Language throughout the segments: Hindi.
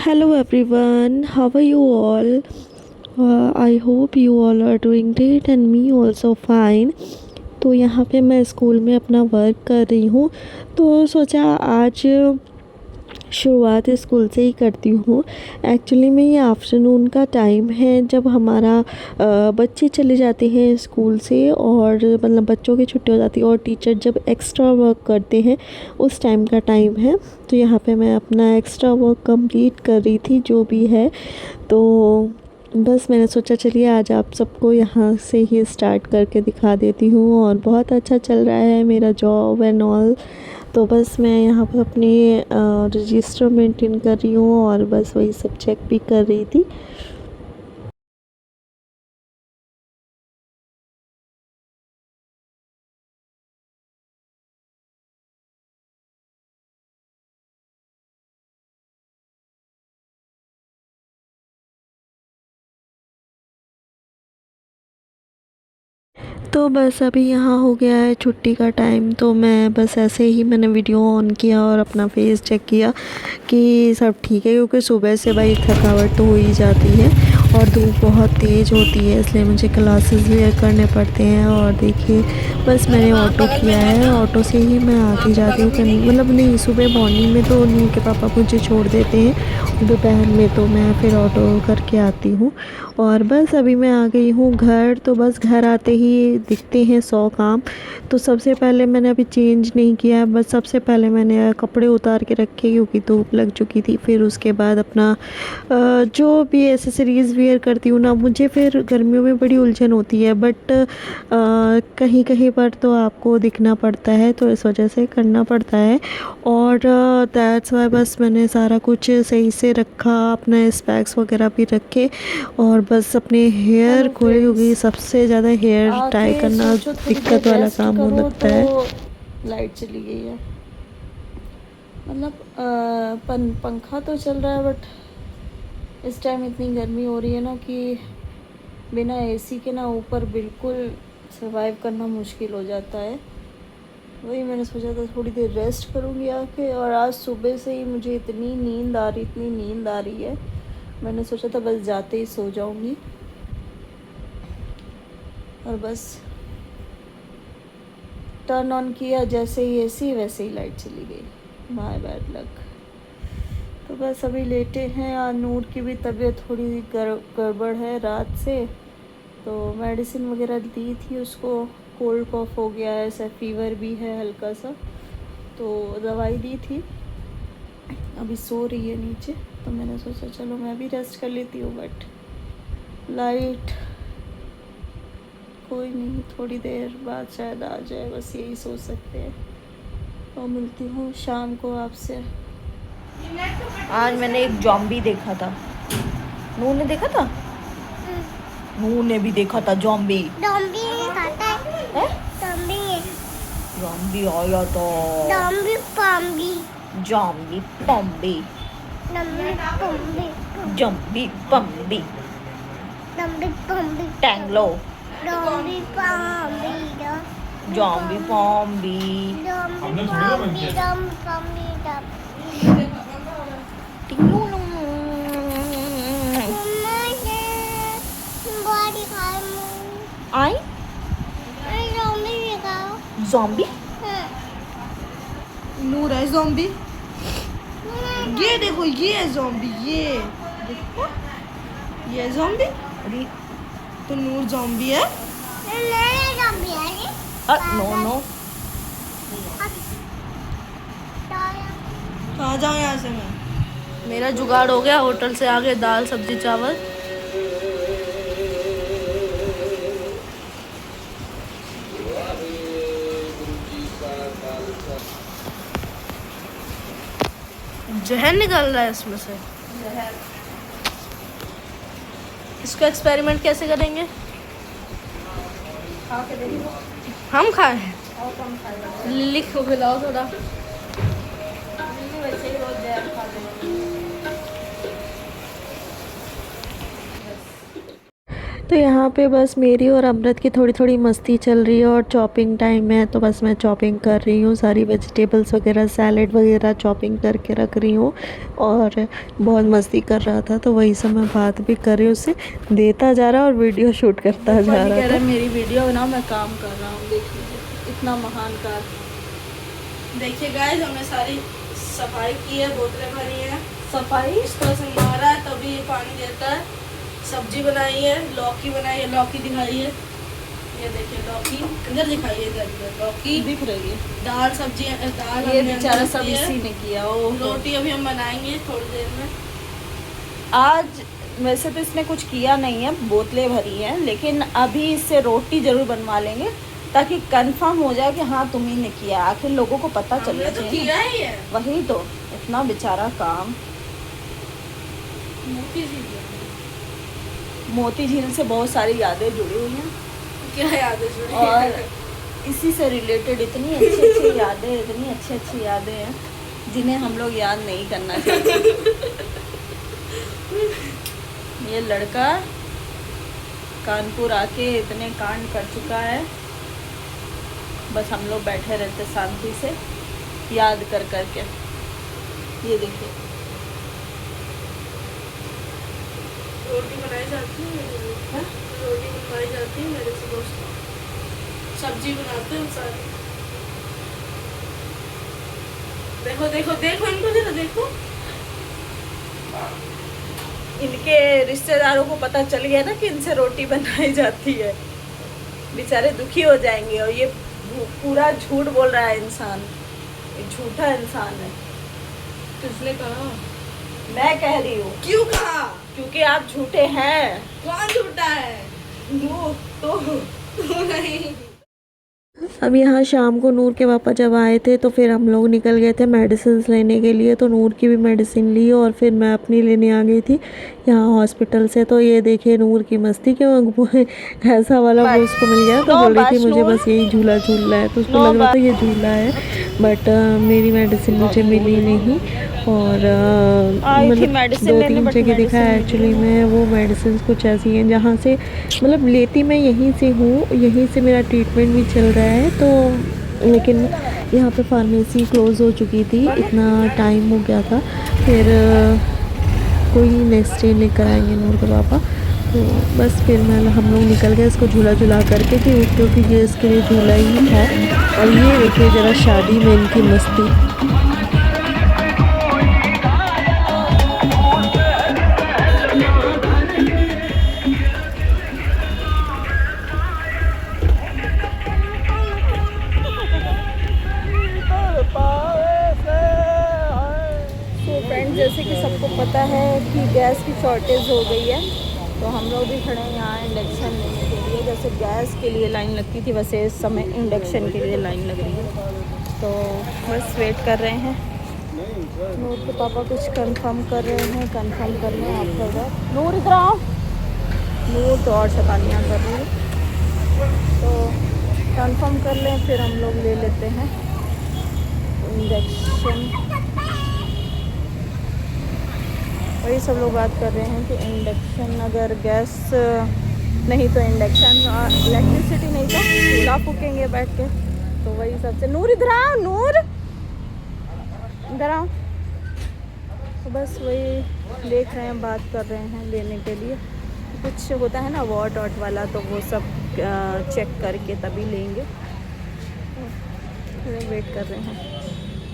Hello everyone, how are you all? I hope you all are doing great and me also fine. तो यहाँ पे मैं स्कूल में अपना वर्क कर रही हूँ, तो सोचा आज शुरुआत स्कूल से ही करती हूँ। एक्चुअली में ये आफ्टरनून का टाइम है जब हमारा बच्चे चले जाते हैं स्कूल से, और मतलब बच्चों की छुट्टी हो जाती है और टीचर जब एक्स्ट्रा वर्क करते हैं उस टाइम का टाइम है। तो यहाँ पे मैं अपना एक्स्ट्रा वर्क कंप्लीट कर रही थी जो भी है। तो बस मैंने सोचा चलिए आज आप सबको यहाँ से ही स्टार्ट करके दिखा देती हूँ, और बहुत अच्छा चल रहा है मेरा जॉब एंड ऑल। तो बस मैं यहाँ पर अपनी रजिस्टर मेंटेन कर रही हूँ और बस वही सब चेक भी कर रही थी। तो बस अभी यहाँ हो गया है छुट्टी का टाइम, तो मैं बस ऐसे ही मैंने वीडियो ऑन किया और अपना फेस चेक किया कि सब ठीक है, क्योंकि सुबह से भाई थकावट तो हो ही जाती है और धूप बहुत तेज़ होती है, इसलिए मुझे क्लासेस वेयर करने पड़ते हैं। और देखिए बस मैंने ऑटो किया है, ऑटो से ही मैं आती जाती हूँ कहीं, मतलब नहीं सुबह मॉर्निंग में तो नहीं के पापा मुझे छोड़ देते हैं, दोपहर में तो मैं फिर ऑटो करके आती हूँ। और बस अभी मैं आ गई हूँ घर। तो बस घर आते ही दिखते हैं 100 काम। तो सबसे पहले मैंने अभी चेंज नहीं किया है, बस सबसे पहले मैंने कपड़े उतार के रखे क्योंकि धूप लग चुकी थी। फिर उसके बाद अपना जो भी एसेसरीज़ वेयर करती हूँ ना, मुझे फिर गर्मियों में बड़ी उलझन होती है, बट कहीं कहीं पर तो आपको दिखना पड़ता है, तो इस वजह से करना पड़ता है। और दैट्स वाई बस मैंने सारा कुछ सही से रखा, अपने स्पैक्स वगैरह भी रखे, और बस अपने हेयर खोले क्योंकि सबसे ज़्यादा हेयर टाई आके करना सोचो थोड़ी देर दिक्कत वाला रेस्ट काम हो करो लगता तो है। लाइट चली गई है। मतलब पंखा तो चल रहा है, बट इस टाइम इतनी गर्मी हो रही है ना कि बिना एसी के ना ऊपर बिल्कुल सर्वाइव करना मुश्किल हो जाता है। वही मैंने सोचा था थोड़ी देर रेस्ट करूँगी आके, और आज सुबह से ही मुझे इतनी नींद आ रही है, मैंने सोचा था बस जाते ही सो जाऊँगी, और बस टर्न ऑन किया जैसे ही एसी, वैसे ही लाइट चली गई। My bad luck. तो बस अभी लेटे हैं। आज नूर की भी तबीयत थोड़ी गड़बड़ है रात से, तो मेडिसिन वगैरह दी थी उसको, कोल्ड कॉफ हो गया है, ऐसा फीवर भी है हल्का सा, तो दवाई दी थी। अभी सो रही है नीचे, तो मैंने सोचा चलो मैं भी रेस्ट कर लेती हूँ, बट लाइट कोई नहीं, थोड़ी देर बाद शायद आ जाए, बस यही सोच सकते हैं। और मिलती हूँ शाम को आपसे। आज मैंने एक जॉम्बी देखा था। नू ने देखा था? नू ने भी देखा था जॉम्बी। जॉम्बी खाता है? जॉम्बी जॉम्बी आया था। जॉम्बी पम्बी जॉम्बी पम्बी जॉम्बी पम्बी जॉम्बी पम्बी जॉम्बी पम्बी टैंगलो जॉम्बी पम्बी जॉम्बी पम्बी जॉम्बी पम्बी जॉम्बी पम्बी आई ज़ॉम्बी नूर है ज़ॉम्बी। ये देखो, ये है ज़ॉम्बी, ये देखो, ये ज़ॉम्बी। अरे तो नूर ज़ॉम्बी है? नो नो, कहाँ जाऊँ यहाँ से मैं? मेरा जुगाड़ हो गया, होटल से आ गए दाल सब्जी चावल। जहर निकल रहा है इसमें से। इसको एक्सपेरिमेंट कैसे करेंगे? हम खाए? लिली को खिलाओ थोड़ा। तो यहाँ पे बस मेरी और अमृत की थोड़ी थोड़ी मस्ती चल रही है और चॉपिंग टाइम है, तो बस मैं चॉपिंग कर रही हूँ, सारी वेजिटेबल्स वगैरह सैलेड वगैरह चॉपिंग करके रख रही हूँ। और बहुत मस्ती कर रहा था तो वही सब मैं बात भी कर रही हूँ, उससे देता जा रहा और वीडियो शूट करता जा रहा था। मेरी वीडियो बनाओ, मैं काम कर रहा हूँ, देख लीजिए इतना महान कार। देखिए गाइस, हमने सारी सफाई की है, बोतलें भरी हैं, सफाई इस तरह से मारा है तभी ये पानी देता है। सब्जी बनाई है, लौकी बनाई है, लौकी दिखाई है, ये देखिए लौकी इधर दिखाई है, इधर लौकी दिख रही है। दाल सब्जी, दाल ये बेचारा सब इसी ने किया। रोटी अभी हम बनाएंगे थोड़ी देर में। आज वैसे तो इसने कुछ किया नहीं है, बोतलें भरी हैं, लेकिन अभी इससे रोटी जरूर बनवा लेंगे ताकि कंफर्म हो जाए कि हाँ तुम ही ने किया। आखिर लोगों को पता चलना चाहिए। तो किया ही है। वही तो, इतना बेचारा काम। मोती झील से बहुत सारी यादें जुड़ी हुई हैं। क्या यादें जुड़ी हैं? और इसी से रिलेटेड इतनी अच्छी अच्छी यादें, इतनी अच्छी अच्छी यादें हैं जिन्हें हम लोग याद नहीं करना चाहते। ये लड़का कानपुर आके इतने कांड कर चुका है, बस हम लोग बैठे रहते शांति से याद कर करके। ये देखिए रोटी बनाई जाती है, रोटी बनवाई जाती है मेरे से दोस्तों, सब्जी बनाते हैं सारी। देखो देखो देखो इनको जरा देखो, इनके रिश्तेदारों को पता चल गया ना कि इनसे रोटी बनाई जाती है, बेचारे दुखी हो जाएंगे। और ये पूरा झूठ बोल रहा है इंसान, ये झूठा इंसान है। किसने कहा? मैं कह रही हूँ। क्यों कहा? क्योंकि आप झूठे हैं। कौन झूठा है? तो नहीं। अब यहाँ शाम को नूर के पापा जब आए थे तो फिर हम लोग निकल गए थे मेडिसिन लेने के लिए, तो नूर की भी मेडिसिन ली और फिर मैं अपनी लेने आ गई थी यहाँ हॉस्पिटल से। तो ये देखिए नूर की मस्ती, क्यों ऐसा वाला वो उसको मिल गया तो बोल रही थी मुझे बस यही झूला झूलना है, तो उसको लग रहा था ये झूला है, बट मेरी मेडिसिन मुझे मिली नहीं। और मतलब 2-3 जगह दिखा है, एक्चुअली मैं वो मेडिसिन कुछ ऐसी हैं जहाँ से मतलब लेती मैं यहीं से हूँ, यहीं से मेरा ट्रीटमेंट भी चल रहा है। तो लेकिन यहाँ पे फार्मेसी क्लोज़ हो चुकी थी, इतना टाइम हो गया था। फिर कोई नेक्स्ट डे लेकर आएंगे नूर के पापा, तो बस फिर हम लोग निकल गए इसको झूला झूला करके क्योंकि ये इसके लिए झूला ही था। और ये देखिए ज़रा शादी में इनकी मस्ती। जैसे कि सबको पता है कि गैस की शॉर्टेज हो गई है, तो हम लोग भी खड़े हैं यहाँ इंडक्शन लेने के लिए। जैसे गैस के लिए लाइन लगती थी वैसे इस समय इंडक्शन के लिए लाइन लग रही है, तो बस वेट कर रहे हैं। नूर के पापा कुछ कंफर्म कर रहे हैं, कंफर्म कर लें आप लोग। नूर इधर आओ। नूर तो और शतानियाँ कर रही है, तो कंफर्म कर लें फिर हम लोग ले लेते हैं इंडक्शन। वही सब लोग बात कर रहे हैं कि इंडक्शन, अगर गैस नहीं तो इंडक्शन, इलेक्ट्रिसिटी नहीं तो चूल्हा फूकेंगे बैठ के, तो वही सबसे। नूर इधर आओ, नूर इधर आओ। तो बस वही देख रहे हैं, बात कर रहे हैं लेने के लिए। कुछ होता है ना वॉट वाला, तो वो सब चेक करके तभी लेंगे। तो वेट कर रहे हैं।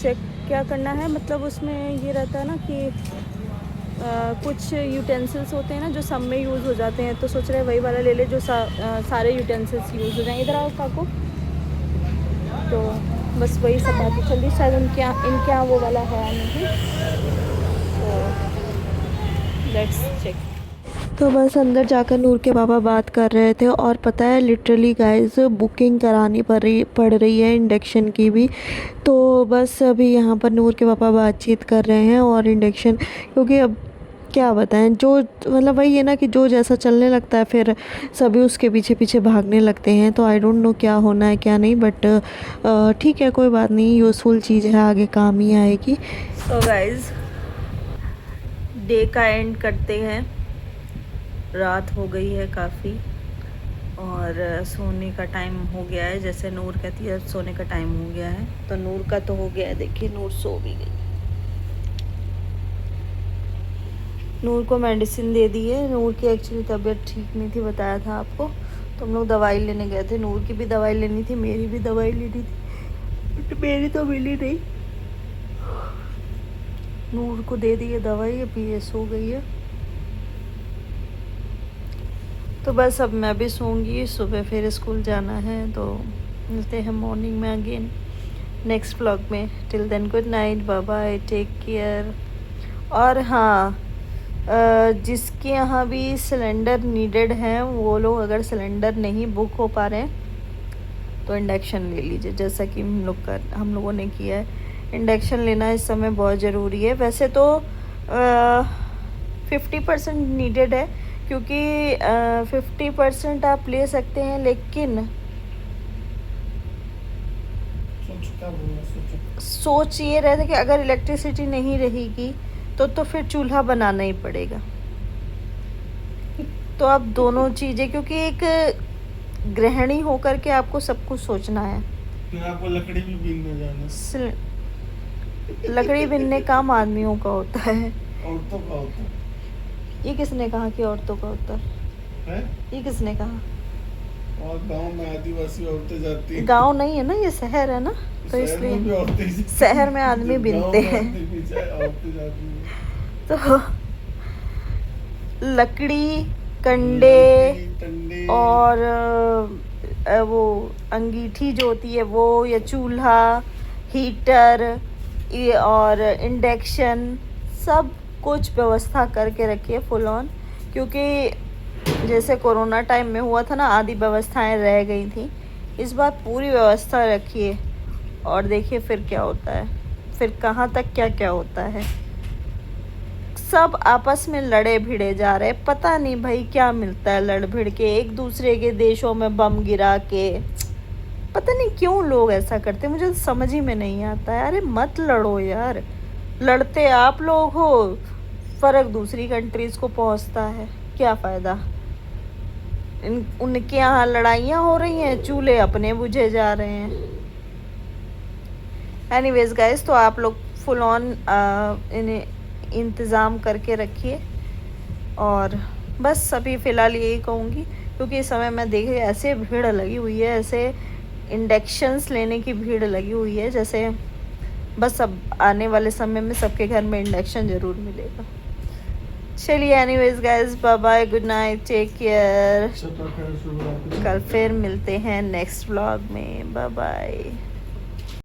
चेक क्या करना है, मतलब उसमें ये रहता है ना कि कुछ यूटेंसिल्स होते हैं ना जो सब में यूज़ हो जाते हैं, तो सोच रहे हैं वही वाला ले ले जो सारे यूटेंसिल्स यूज़ हो जाएं। इधर आओ काकू। तो बस वही सब बातें चल रही, शायद इनके यहाँ वो वाला है नहीं, तो लेट्स चेक। तो बस अंदर जाकर नूर के पापा बात कर रहे थे, और पता है लिटरली गाइस बुकिंग करानी पड़ रही है इंडक्शन की भी। तो बस अभी यहाँ पर नूर के पापा बातचीत कर रहे हैं और इंडक्शन, क्योंकि अब क्या बताएं, जो मतलब वही है ना कि जो जैसा चलने लगता है फिर सभी उसके पीछे पीछे भागने लगते हैं। तो आई डोंट नो क्या होना है क्या नहीं, बट ठीक है कोई बात नहीं, यूज़फुल चीज़ है, आगे काम ही आएगी। तो गाइस डे का एंड करते हैं, रात हो गई है काफ़ी और सोने का टाइम हो गया है। जैसे नूर कहती है सोने का टाइम हो गया है, तो नूर का तो हो गया है। देखिए नूर सो भी गई। नूर को मेडिसिन दे दी है। नूर की एक्चुअली तबीयत ठीक नहीं थी, बताया था आपको, तो हम लोग दवाई लेने गए थे। नूर की भी दवाई लेनी थी, मेरी भी दवाई लेनी थी, बट मेरी तो मिली नहीं। नूर को दे दी है दवाई, अभी ये सो गई है। तो बस अब मैं भी सोऊंगी, सुबह फिर स्कूल जाना है। तो मिलते हैं मॉर्निंग में अगेन नेक्स्ट व्लॉग में। Till then good night, bye bye, take care. और हाँ, जिसके यहाँ भी सिलेंडर नीडेड हैं वो लोग अगर सिलेंडर नहीं बुक हो पा रहे हैं तो इंडक्शन ले लीजिए, जैसा कि हम लोगों ने किया है। इंडक्शन लेना इस समय बहुत ज़रूरी है। वैसे तो 50% नीडेड है, क्योंकि 50% आप ले सकते हैं, लेकिन सोच ये रहता है कि अगर इलेक्ट्रिसिटी नहीं रहेगी तो फिर चूल्हा बनाना ही पड़ेगा। तो आप दोनों चीज़ें, क्योंकि एक गृहिणी होकर के आपको सब कुछ सोचना है। फिर आपको लकड़ी भी बीनने जाना है। लकड़ी बिनने काम आदमियों का होता है, औरतों का होता ये किसने कहा कि औरतों का होता है? ये किसने कहा? और गांव में आदिवासी औरतें जाती हैं। गांव नहीं है ना, ये शहर है ना, तो शहर में भी इसलिए औरतें ही जाती हैं। शहर में आदमी जब बिनते गाँव में हैं। आदमी भी जाए, औरतें जाती हैं। तो लकड़ी, कंडे लकड़ी, टंडे और वो अंगीठी जो होती है वो, या चूल्हा, हीटर, ये और इंडक्शन, सब कुछ व्यवस्था करके रखिए फुल ऑन। क्योंकि जैसे कोरोना टाइम में हुआ था ना, आधी व्यवस्थाएं रह गई थी। इस बार पूरी व्यवस्था रखिए और देखिए फिर क्या होता है, फिर कहाँ तक क्या क्या होता है। सब आपस में लड़े भिड़े जा रहे, पता नहीं भाई क्या मिलता है लड़ भिड़ के, एक दूसरे के देशों में बम गिरा के। पता नहीं क्यों लोग ऐसा करते, मुझे तो समझ ही में नहीं आता है। अरे मत लड़ो यार, लड़ते आप लोग हो, फ़र्क दूसरी कंट्रीज़ को पहुंचता है, क्या फ़ायदा। उनके यहाँ लड़ाइयाँ हो रही हैं, चूल्हे अपने बुझे जा रहे हैं। एनीवेज गाइस, तो आप लोग फुल ऑन इन्हें इंतज़ाम करके रखिए। और बस अभी फ़िलहाल यही कहूँगी, क्योंकि इस समय मैं देख ऐसे भीड़ लगी हुई है, ऐसे इंडक्शंस लेने की भीड़ लगी हुई है, जैसे बस अब आने वाले समय में सबके घर में इंडक्शन ज़रूर मिलेगा। चलिए anyways guys, bye bye, good night, take care. कल फिर मिलते हैं नेक्स्ट व्लॉग में, बाय बाय।